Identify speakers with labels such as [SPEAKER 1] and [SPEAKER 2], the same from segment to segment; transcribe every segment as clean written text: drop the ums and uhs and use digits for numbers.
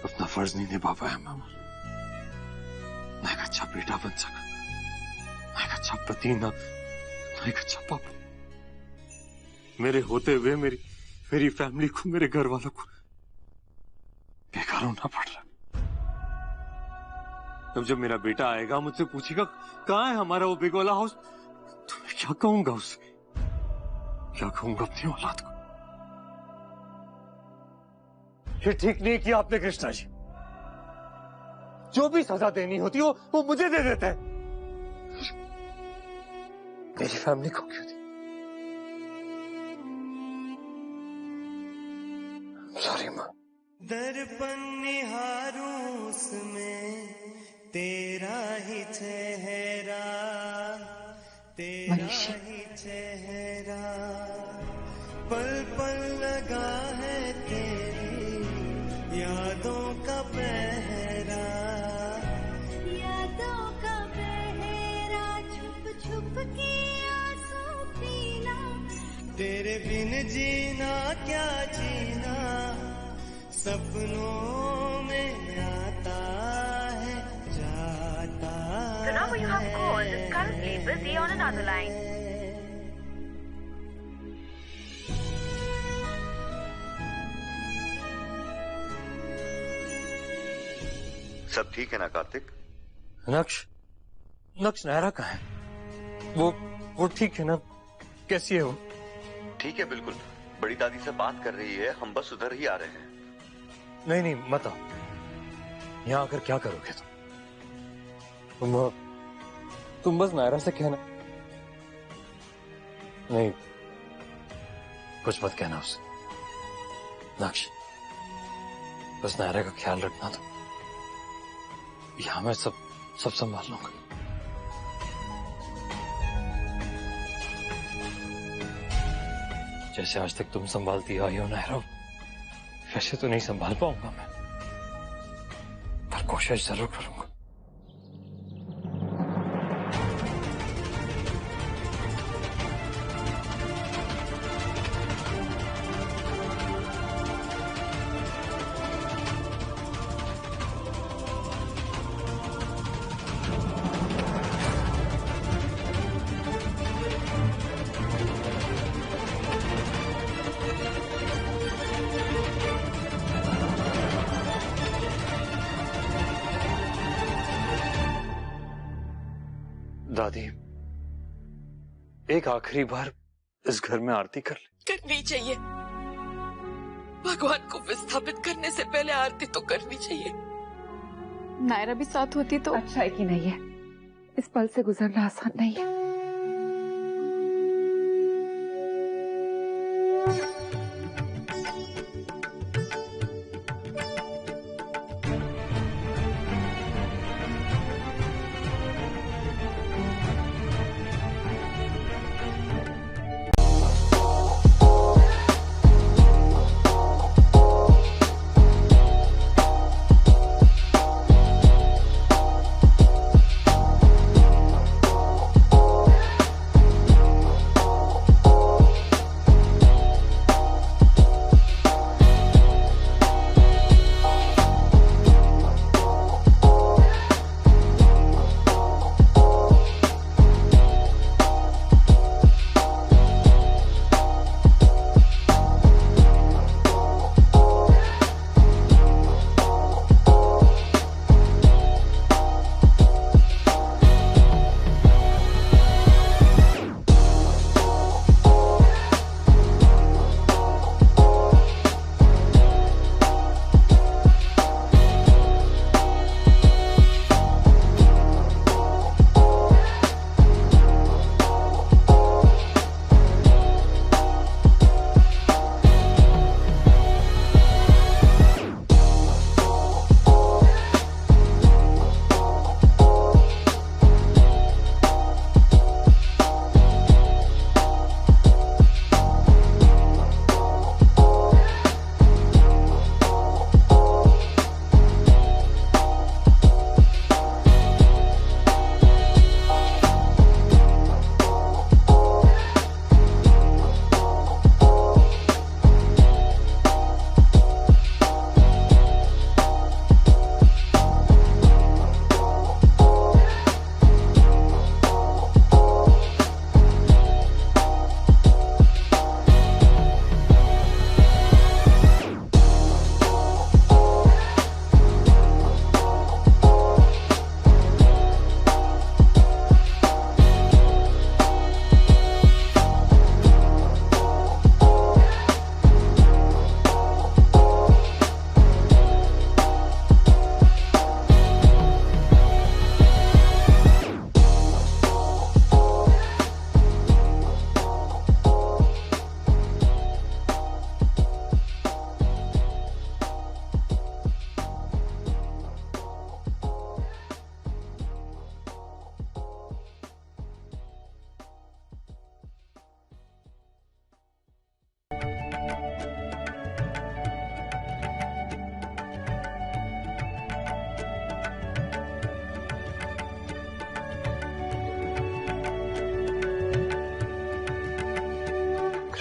[SPEAKER 1] अपना फर्ज नहीं निभा पाया मैं। ना एक अच्छा बेटा बन सका, ना एक अच्छा पति, ना एक अच्छा पापा। मेरे होते हुए मेरी फैमिली को, मेरे घर वालों को बेकार होना पड़ रहा। अब जब मेरा बेटा आएगा, मुझसे पूछेगा कहाँ है हमारा वो बिग वाला हाउस, तो मैं क्या कहूंगा उसे? क्या कहूंगा अपनी औलाद को? ये ठीक नहीं किया आपने कृष्णा जी। जो भी सजा देनी होती हो वो मुझे दे देते हैं, मेरी फैमिली को क्यों दी? सॉरी माँ।
[SPEAKER 2] दर्पण निहारूं उसमें तेरा ही चेहरा, तेरा ही चेहरा, पल पल लगा है तेरी यादों का पहरा, यादों का पहरा, छुप छुप के आंसू पीना, तेरे बिन जीना क्या जीना, सपनों में आता है जाता है।
[SPEAKER 3] The number you have called is currently busy on another line.
[SPEAKER 4] सब ठीक है ना कार्तिक?
[SPEAKER 1] नक्श नायरा कहाँ है? वो ठीक है ना? कैसी है वो?
[SPEAKER 4] ठीक है बिल्कुल, बड़ी दादी से बात कर रही है, हम बस उधर ही आ रहे हैं।
[SPEAKER 1] नहीं मत आओ। यहाँ आकर क्या करोगे तुम बस नायरा से कहना। नहीं, कुछ मत कहना उसे। नक्श, बस नायरा का ख्याल रखना। तो यहाँ मैं सब संभाल लूंगा। जैसे आज तक तुम संभालती आई हो नायरा, वैसे तो नहीं संभाल पाऊंगा मैं, पर कोशिश जरूर करूंगा। दादी, एक आखिरी बार इस घर में आरती कर ले।
[SPEAKER 5] करनी चाहिए। भगवान को विस्थापित करने से पहले आरती तो करनी चाहिए।
[SPEAKER 6] नायरा भी साथ होती तो अच्छा है कि नहीं है। इस पल से गुजरना आसान नहीं है।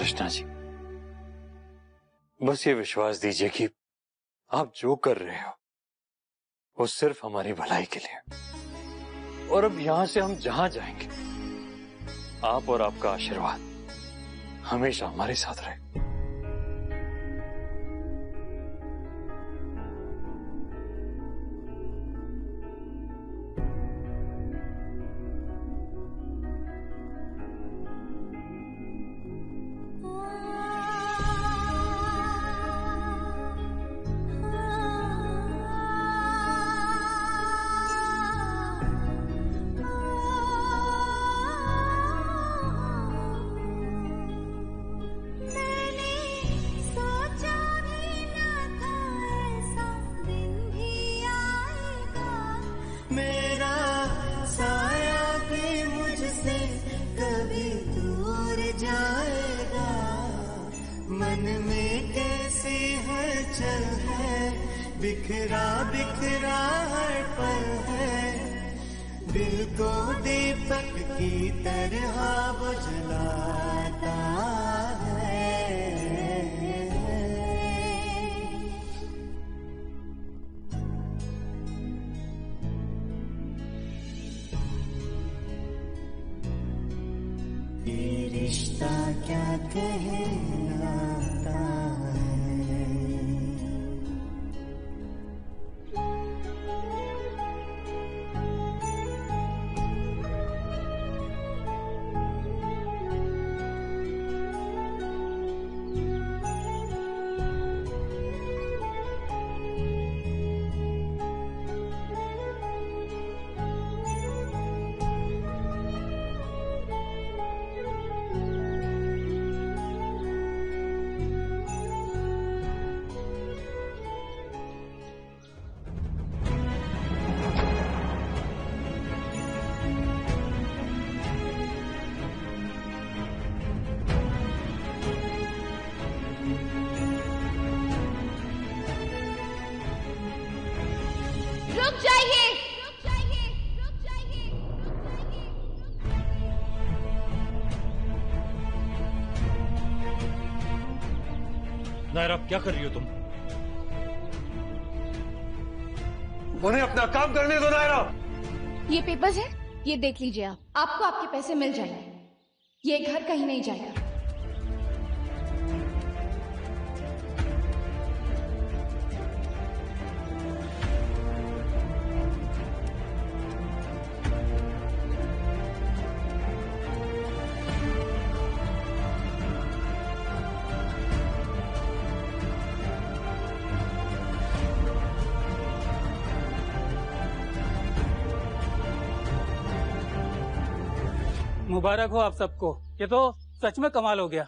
[SPEAKER 1] कृष्णा जी, बस ये विश्वास दीजिए कि आप जो कर रहे हो वो सिर्फ हमारी भलाई के लिए। और अब यहां से हम जहां जाएंगे, आप और आपका आशीर्वाद हमेशा हमारे साथ रहे।
[SPEAKER 2] मेरा साया भी मुझसे कभी दूर जाएगा। मन में कैसी हलचल है, बिखरा बिखरा हर पल है। दिल को दीपक की तरह वो जलाता है। ये रिश्ता क्या कहलाता है।
[SPEAKER 7] रुक जाइए।
[SPEAKER 1] नायरा, क्या कर रही हो तुम? उन्हें अपना काम करने दो नायरा।
[SPEAKER 7] ये पेपर्स है, ये देख लीजिए आप। आपको आपके पैसे मिल जाएंगे। ये घर कहीं नहीं जाएगा।
[SPEAKER 8] मुबारक हो आप सबको, ये तो सच में कमाल हो गया।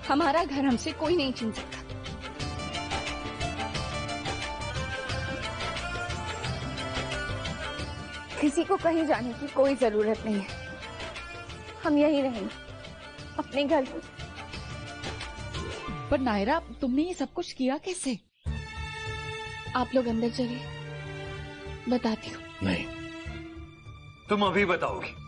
[SPEAKER 7] हमारा घर हमसे कोई नहीं छीन सकता।
[SPEAKER 6] किसी को कहीं जाने की कोई जरूरत नहीं है। हम यहीं रहेंगे, अपने घर में।
[SPEAKER 5] पर नायरा, तुमने ये सब कुछ किया कैसे?
[SPEAKER 7] आप लोग अंदर चलिए, बताती हूँ।
[SPEAKER 1] नहीं, तुम अभी बताओगी।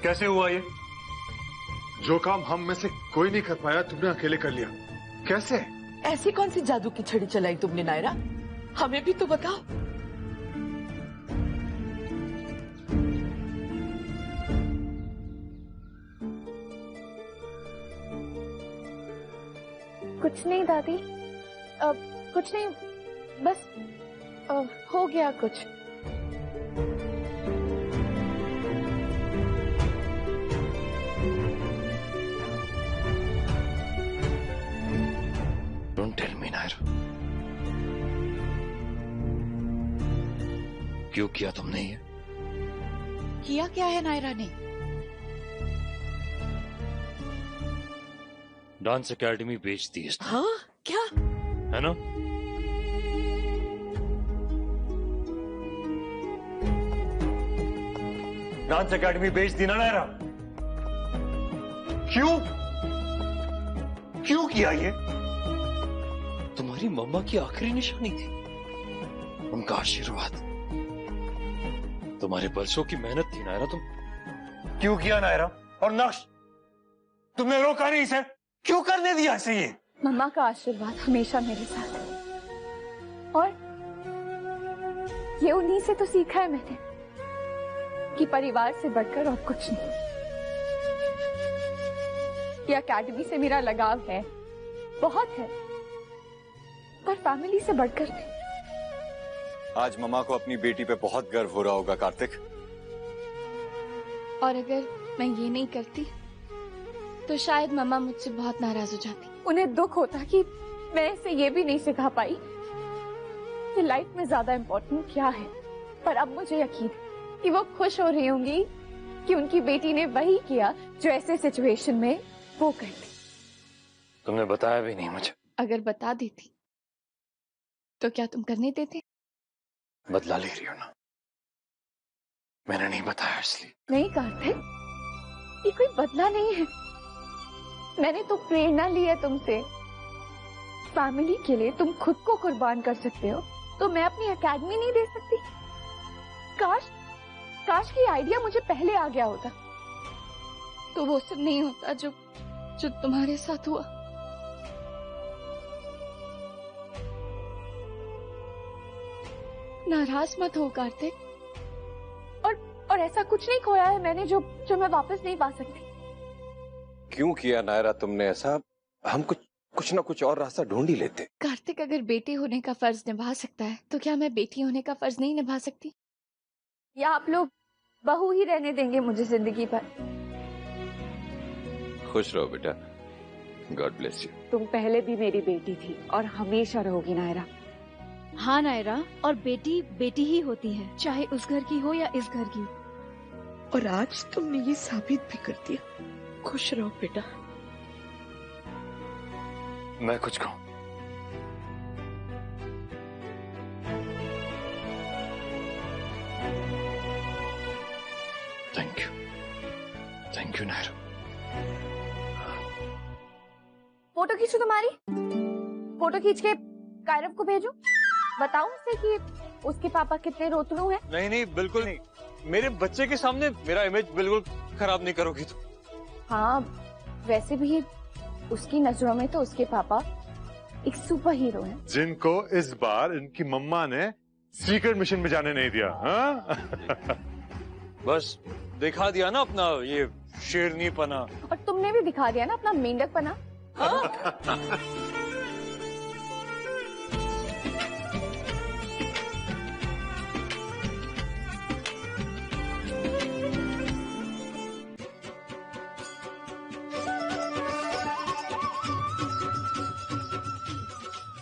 [SPEAKER 1] कैसे हुआ ये?
[SPEAKER 9] जो काम हम में से कोई नहीं कर पाया तुमने अकेले कर लिया। कैसे?
[SPEAKER 10] ऐसी कौन सी जादू की छड़ी चलाई तुमने नायरा? हमें भी तो बताओ।
[SPEAKER 6] कुछ नहीं दादी, कुछ नहीं, बस हो गया कुछ।
[SPEAKER 1] Don't tell me, नायरा, क्यों किया तुमने ये?
[SPEAKER 5] किया क्या है नायरा ने?
[SPEAKER 1] डांस एकेडमी बेच दी इसने।
[SPEAKER 10] हाँ क्या?
[SPEAKER 1] है ना? डांस एकेडमी बेच दी ना नायरा? क्यों? क्यों किया ये? तुम्हारी मम्मा की आखिरी निशानी थी, उनका आशीर्वाद, तुम्हारे बरसों की मेहनत थी नायरा। तुम क्यों किया नायरा? और नक्श, तुमने रोका नहीं इसे? क्यों करने दिया इसे ये?
[SPEAKER 6] मम्मा का आशीर्वाद हमेशा मेरे साथ है, और ये उन्हीं से तो सीखा है मैंने कि परिवार से बढ़कर और कुछ नहीं। ये अकेडमी से मेरा लगाव है, बहुत है, पर फैमिली से बढ़कर नहीं।
[SPEAKER 11] आज मम्मा को अपनी बेटी पे बहुत गर्व हो रहा होगा कार्तिक।
[SPEAKER 7] और अगर मैं ये नहीं करती तो शायद मम्मा मुझसे बहुत नाराज हो जाती।
[SPEAKER 6] उन्हें दुख होता कि मैं इसे ये भी नहीं सिखा पाई कि लाइफ में ज्यादा इम्पोर्टेंट क्या है। पर अब मुझे यकीन है कि वो खुश हो रही होंगी कि उनकी बेटी ने वही किया जो ऐसे सिचुएशन में वो करती।
[SPEAKER 1] तुमने बताया भी नहीं मुझे।
[SPEAKER 7] अगर बता देती तो क्या तुम करने देते?
[SPEAKER 1] बदला ले रही हो ना? मैंने नहीं बताया इसलिए।
[SPEAKER 6] नहीं कार्तिक, ये कोई बदला नहीं है। मैंने तो प्रेरणा ली है तुमसे। फैमिली के लिए तुम खुद को कुर्बान कर सकते हो, तो मैं अपनी एकेडमी नहीं दे सकती? काश की आइडिया मुझे पहले आ गया होता।
[SPEAKER 7] तो वो सब नहीं होता जो तुम्हारे साथ हुआ। नाराज मत हो कार्तिक।
[SPEAKER 6] और ऐसा कुछ नहीं खोया है मैंने जो मैं वापस नहीं पा सकती।
[SPEAKER 11] क्यों किया नायरा तुमने ऐसा? हम कुछ ना कुछ और रास्ता ढूंढ ही लेते।
[SPEAKER 7] कार्तिक अगर बेटी होने का फर्ज निभा सकता है तो क्या मैं बेटी होने का फर्ज नहीं निभा सकती?
[SPEAKER 6] या आप लोग बहू ही रहने देंगे मुझे जिंदगी भर?
[SPEAKER 11] खुश रहो बेटा, गॉड ब्लेस यू।
[SPEAKER 5] तुम पहले भी मेरी बेटी थी और हमेशा रहोगी नायरा।
[SPEAKER 12] हाँ नायरा, और बेटी बेटी ही होती है, चाहे उस घर की हो या इस घर की।
[SPEAKER 10] और आज तुमने ये साबित भी कर दिया। खुश रहो बेटा।
[SPEAKER 1] मैं कुछ कहूं? Thank you Naira.
[SPEAKER 6] फोटो खींचू तुम्हारी? फोटो खींच के कायरव को भेजूं? बताऊं उसे कि उसके पापा कितने रोतलू हैं?
[SPEAKER 1] नहीं, बिल्कुल नहीं। मेरे बच्चे के सामने मेरा इमेज बिल्कुल खराब नहीं करोगी तुम।
[SPEAKER 6] हाँ, वैसे भी उसकी नजरों में तो उसके पापा एक सुपर हीरो हैं,
[SPEAKER 9] जिनको इस बार इनकी मम्मा ने सीक्रेट मिशन में जाने नहीं दिया। हाँ?
[SPEAKER 1] बस दिखा दिया ना अपना ये शेरनी पना।
[SPEAKER 6] और तुमने भी दिखा दिया ना अपना मेंढक पना।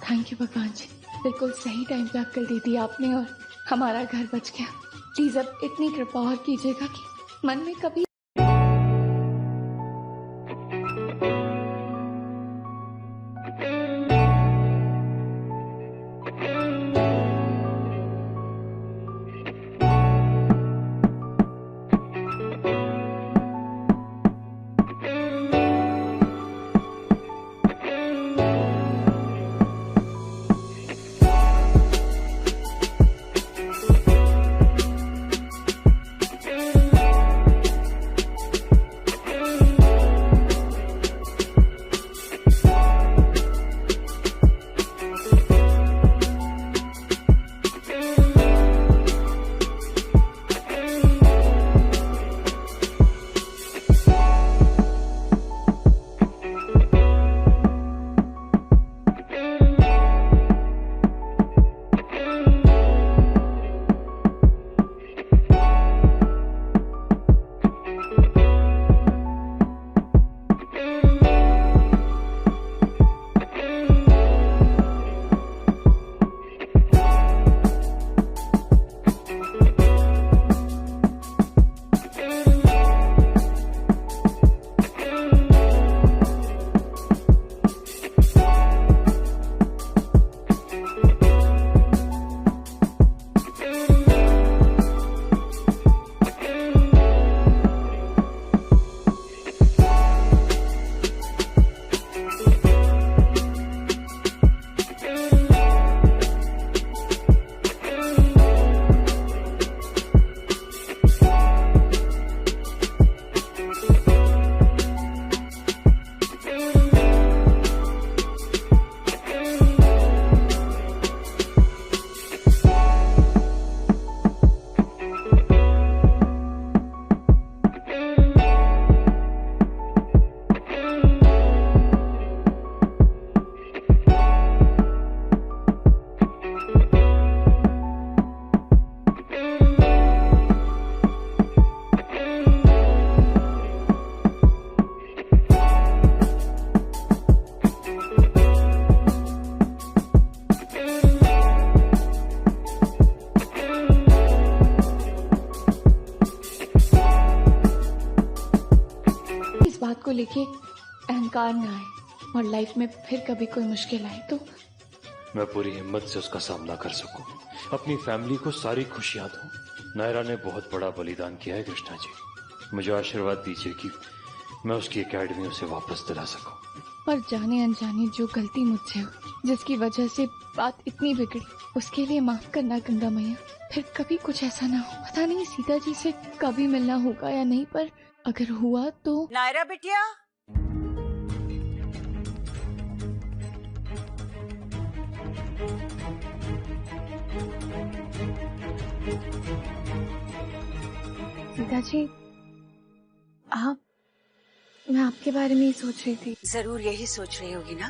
[SPEAKER 7] थैंक यू भगवान जी, बिल्कुल सही टाइम पे अक्ल दे दी आपने और हमारा घर बच गया। प्लीज अब इतनी कृपा और कीजिएगा कि मन में कभी लेके अहंकार ना आए और लाइफ में फिर कभी कोई मुश्किल आए तो
[SPEAKER 13] मैं पूरी हिम्मत से उसका सामना कर सकूं, अपनी फैमिली को सारी खुशियां दूं। नायरा ने बहुत बड़ा बलिदान किया है कृष्णा जी, मुझे आशीर्वाद दीजिए कि मैं उसकी एकेडमी उसे वापस दिला सकूं।
[SPEAKER 7] पर जाने अनजाने जो गलती मुझसे हुई, जिसकी वजह से बात इतनी बिगड़ी, उसके लिए माफ करना गंगा मैया। फिर कभी कुछ ऐसा ना हो। पता नहीं सीता जी से कभी मिलना होगा या नहीं, पर अगर हुआ तो।
[SPEAKER 14] नायरा बिटिया,
[SPEAKER 6] सीता जी, मैं आपके बारे में ही सोच रही थी।
[SPEAKER 14] जरूर यही सोच रही होगी ना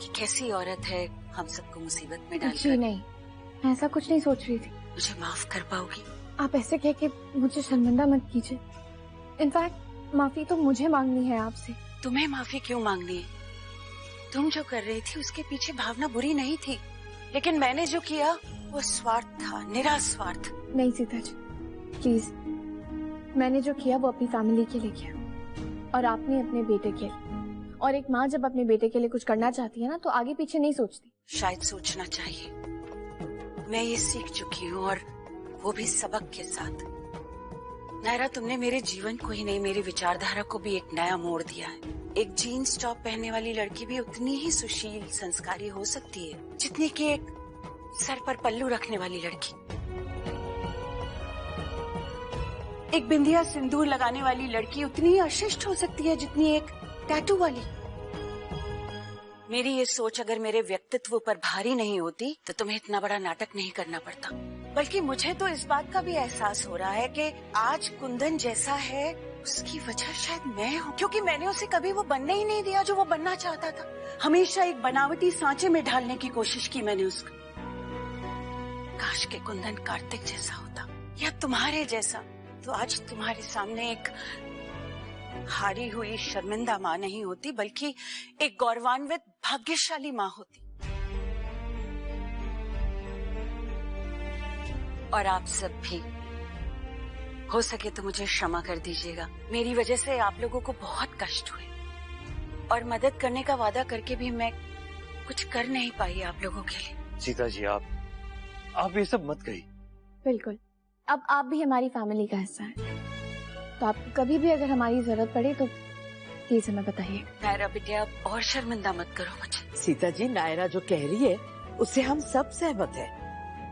[SPEAKER 14] कि कैसी औरत है हम सबको मुसीबत में डालकर।
[SPEAKER 6] जी नहीं, मैं ऐसा कुछ नहीं सोच रही थी।
[SPEAKER 14] मुझे माफ कर पाओगी?
[SPEAKER 6] आप ऐसे कह के मुझे शर्मिंदा मत कीजिए। इनफैक्ट माफी तो मुझे मांगनी है आपसे।
[SPEAKER 14] तुम्हें माफी क्यों मांगनी है? तुम जो कर रही थी उसके पीछे भावना बुरी नहीं थी, लेकिन मैंने जो किया वो स्वार्थ था, निरा स्वार्थ।
[SPEAKER 6] नहीं सीता जी, प्लीज, मैंने जो किया वो अपनी फैमिली के लिए किया और आपने अपने बेटे के लिए। और एक माँ जब अपने बेटे के लिए कुछ करना चाहती है ना तो आगे पीछे नहीं सोचती।
[SPEAKER 14] शायद सोचना चाहिए। मैं ये सीख चुकी हूँ और वो भी सबक के साथ। नायरा, तुमने मेरे जीवन को ही नहीं, मेरी विचारधारा को भी एक नया मोड़ दिया है। एक जीन्स टॉप पहनने वाली लड़की भी उतनी ही सुशील संस्कारी हो सकती है जितनी कि एक सर पर पल्लू रखने वाली लड़की। एक बिंदिया सिंदूर लगाने वाली लड़की उतनी ही अशिष्ट हो सकती है जितनी एक टैटू वाली। मेरी ये सोच अगर मेरे व्यक्तित्व पर भारी नहीं होती तो तुम्हें इतना बड़ा नाटक नहीं करना पड़ता। बल्कि मुझे तो इस बात का भी एहसास हो रहा है कि आज कुंदन जैसा है उसकी वजह शायद मैं हूँ, क्योंकि मैंने उसे कभी वो बनने ही नहीं दिया जो वो बनना चाहता था। हमेशा एक बनावटी सांचे में ढालने की कोशिश की मैंने उसको। काश के कुंदन कार्तिक जैसा होता या तुम्हारे जैसा, तो आज तुम्हारे सामने एक हारी हुई शर्मिंदा माँ नहीं होती, बल्कि एक गौरवान्वित भाग्यशाली माँ होती। और आप सब भी हो सके तो मुझे क्षमा कर दीजिएगा। मेरी वजह से आप लोगों को बहुत कष्ट हुए और मदद करने का वादा करके भी मैं कुछ कर नहीं पाई आप लोगों के लिए।
[SPEAKER 13] सीता जी, आप ये सब मत कहिए।
[SPEAKER 6] बिल्कुल, अब आप भी हमारी फैमिली का हिस्सा हैं, तो आपको कभी भी अगर हमारी जरूरत पड़े तो प्लीज हमें बताइए।
[SPEAKER 14] नायरा बिटिया, और शर्मिंदा मत करो मुझे।
[SPEAKER 15] सीता जी, नायरा जो कह रही है उससे हम सब सहमत हैं।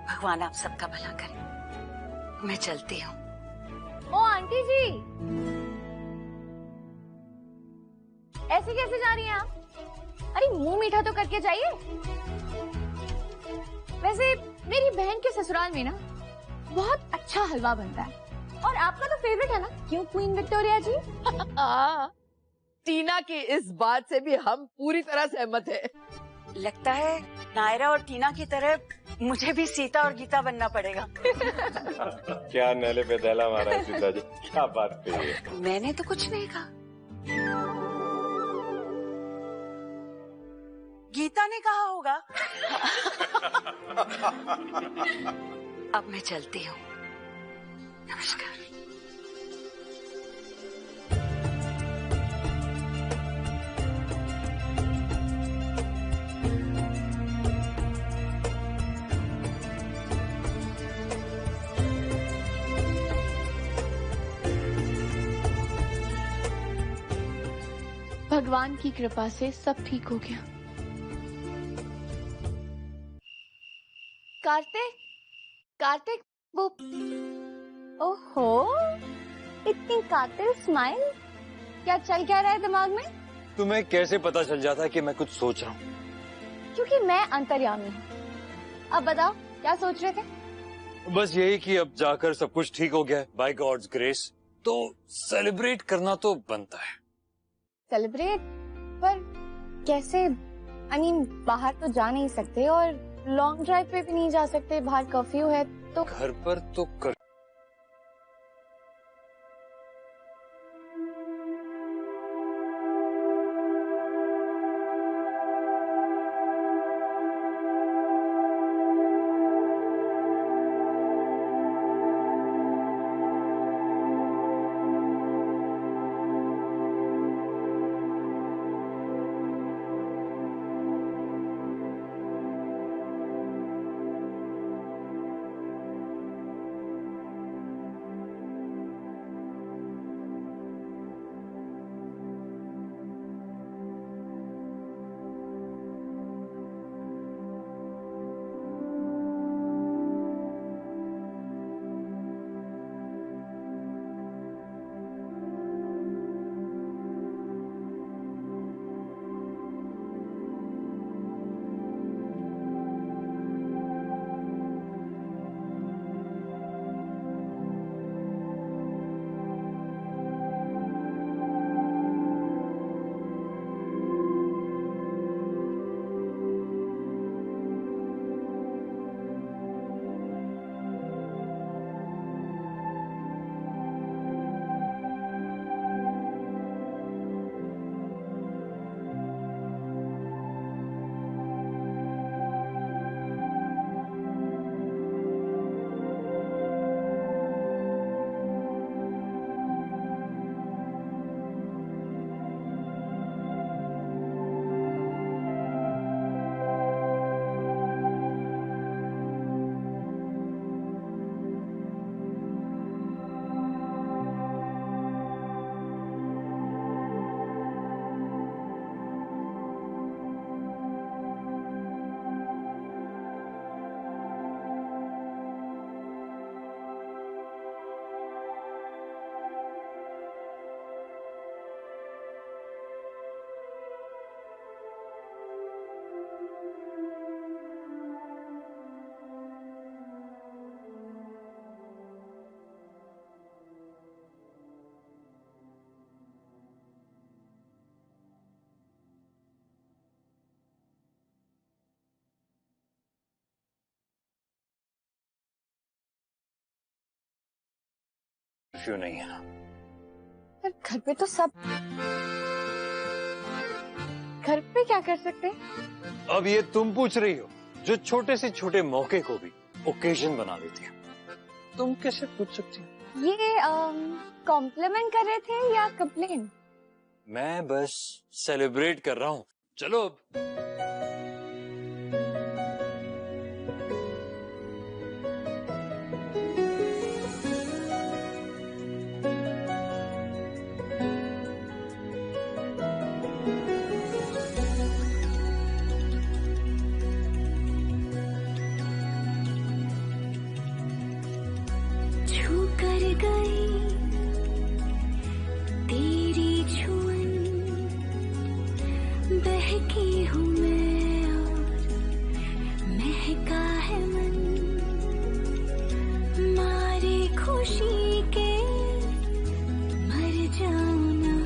[SPEAKER 14] भगवान आप सबका भला करे। मैं चलती हूँ।
[SPEAKER 6] ओ आंटी जी, ऐसे कैसे जा रही हैं आप? अरे मुंह मीठा तो करके जाइए। वैसे मेरी बहन के ससुराल में ना बहुत अच्छा हलवा बनता है और आपका तो फेवरेट है ना, क्यों क्वीन विक्टोरिया जी?
[SPEAKER 15] टीना की इस बात से भी हम पूरी तरह सहमत हैं।
[SPEAKER 14] लगता है नायरा और टीना की तरह मुझे भी सीता और गीता बनना पड़ेगा।
[SPEAKER 11] क्या नेले पे दहला मारा है सीता जी, क्या बात कही है?
[SPEAKER 14] मैंने तो कुछ नहीं कहा, गीता ने कहा होगा। अब मैं चलती हूँ। नमस्कार।
[SPEAKER 7] भगवान की कृपा से सब ठीक हो गया। कार्तिक वो,
[SPEAKER 6] ओहो, इतनी कातिल स्माइल, क्या चल क्या रहा है दिमाग में?
[SPEAKER 11] तुम्हें कैसे पता चल जाता है कि मैं कुछ सोच रहा हूँ?
[SPEAKER 6] क्योंकि मैं अंतर्यामी हूँ। अब बताओ क्या सोच रहे थे?
[SPEAKER 11] बस यही कि अब जाकर सब कुछ ठीक हो गया बाय गॉड्स ग्रेस, तो सेलिब्रेट करना तो बनता है।
[SPEAKER 6] सेलिब्रेट? पर कैसे? I mean, बाहर तो जा नहीं सकते और लॉन्ग ड्राइव पे भी नहीं जा सकते, बाहर कर्फ्यू है तो।
[SPEAKER 11] घर पर तो कर कर्फ्यू नहीं है ना।
[SPEAKER 6] पर घर पे तो सब, घर पे क्या कर सकते हैं?
[SPEAKER 11] अब ये तुम पूछ रही हो जो छोटे से छोटे मौके को भी ओकेजन बना देती है, तुम कैसे पूछ सकती हो?
[SPEAKER 6] ये कॉम्प्लीमेंट कर रहे थे या कंप्लेन?
[SPEAKER 11] मैं बस सेलिब्रेट कर रहा हूँ। चलो अब।
[SPEAKER 2] छू कर गई तेरी छुअन, बहकी हूँ मैं और महका है मन, मारे खुशी के मर जाना,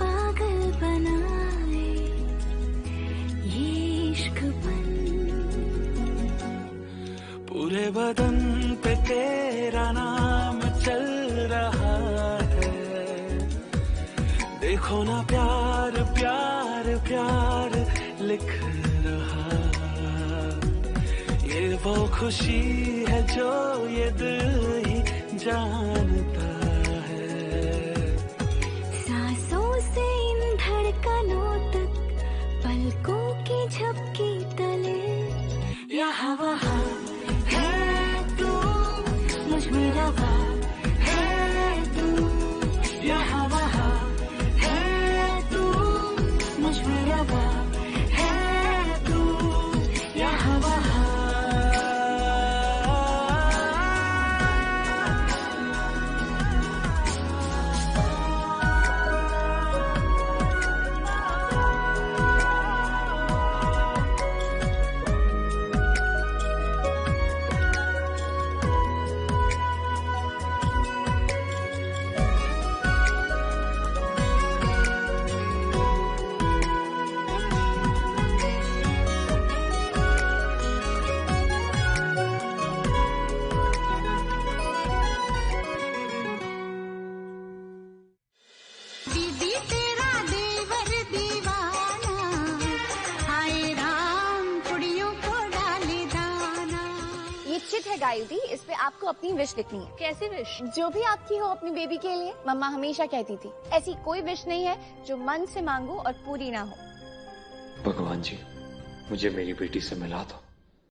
[SPEAKER 2] पागल बनाए ये इश्क बन।
[SPEAKER 16] पूरे बदन पे तेरा नाम चल रहा है, देखो ना प्यार प्यार प्यार लिख रहा। ये वो खुशी है जो ये दिल ही जानता है।
[SPEAKER 2] सांसों से इन धड़कनों तक, पलकों की झपकी तले, यहाँ वहाँ है तू, मुझ में रवा है तू, यहाँ वहाँ है तू, मुझ में रवा है तू, यहाँ वहाँ। दीदी तेरा देवर दीवाना, हाय राम कुड़ियों को डाले दाना।
[SPEAKER 6] ये चिट है गायुदी, इस पे आपको अपनी विश लिखनी है। कैसी विश? जो भी आपकी हो अपनी बेबी के लिए। मम्मा हमेशा कहती थी ऐसी कोई विश नहीं है जो मन से मांगो और पूरी ना हो।
[SPEAKER 13] भगवान जी, मुझे मेरी बेटी से मिला दो।